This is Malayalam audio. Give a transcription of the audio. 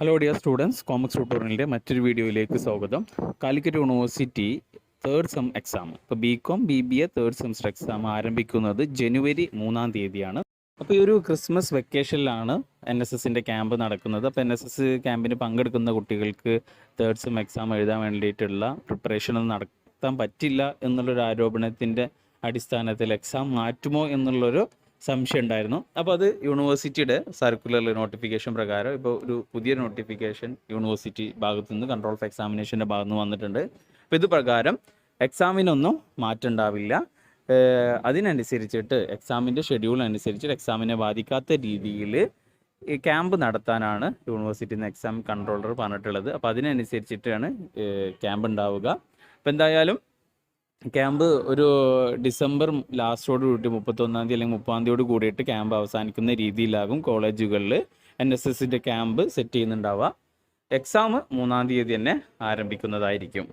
ഹലോ ഡിയർ സ്റ്റുഡൻസ്, കോമക്സ് ട്യൂട്ടോറിയലിൻ്റെ മറ്റൊരു വീഡിയോയിലേക്ക് സ്വാഗതം. Calicut university third sem exam, ഇപ്പോൾ B Com BBA third semester exam ആരംഭിക്കുന്നത് ജനുവരി 3-ാം തീയതിയാണ്. അപ്പോൾ ഈ ഒരു ക്രിസ്മസ് വെക്കേഷനിലാണ് NSSൻ്റെ ക്യാമ്പ് നടക്കുന്നത്. അപ്പോൾ NSS ക്യാമ്പിന് പങ്കെടുക്കുന്ന കുട്ടികൾക്ക് തേർഡ് സെം എക്സാം എഴുതാൻ വേണ്ടിയിട്ടുള്ള പ്രിപ്പറേഷനൊന്നും നടത്താൻ പറ്റില്ല എന്നുള്ളൊരു ആരോപണത്തിൻ്റെ അടിസ്ഥാനത്തിൽ എക്സാം മാറ്റുമോ എന്നുള്ളൊരു സംശയം ഉണ്ടായിരുന്നു. അപ്പോൾ അത് യൂണിവേഴ്സിറ്റിയുടെ സർക്കുലർ നോട്ടിഫിക്കേഷൻ പ്രകാരം ഇപ്പോൾ ഒരു പുതിയ നോട്ടിഫിക്കേഷൻ യൂണിവേഴ്സിറ്റി ഭാഗത്തു നിന്ന് കൺട്രോൾ ഓഫ് എക്സാമിനേഷൻ്റെ ഭാഗത്ത് നിന്ന് വന്നിട്ടുണ്ട്. അപ്പോൾ ഇത് പ്രകാരം എക്സാമിനൊന്നും മാറ്റം ഉണ്ടാവില്ല. അതിനനുസരിച്ചിട്ട് എക്സാമിൻ്റെ ഷെഡ്യൂൾ അനുസരിച്ചിട്ട് എക്സാമിനെ ബാധിക്കാത്ത രീതിയിൽ ഈ ക്യാമ്പ് നടത്താനാണ് യൂണിവേഴ്സിറ്റിയിൽ നിന്ന് എക്സാം കൺട്രോളർ പറഞ്ഞിട്ടുള്ളത്. അപ്പോൾ അതിനനുസരിച്ചിട്ടാണ് ക്യാമ്പ് ഉണ്ടാവുക. അപ്പോൾ എന്തായാലും ക്യാമ്പ് ഒരു ഡിസംബർ ലാസ്റ്റോട് കൂടി 31-ാം തീയതി അല്ലെങ്കിൽ 30-ാം തീയതിയോട് കൂടിയിട്ട് ക്യാമ്പ് അവസാനിക്കുന്ന രീതിയിലാകും കോളേജുകളിൽ NSSൻ്റെ ക്യാമ്പ് സെറ്റ് ചെയ്യുന്നുണ്ടാവുക. എക്സാം 3-ാം തീയതി തന്നെ ആരംഭിക്കുന്നതായിരിക്കും.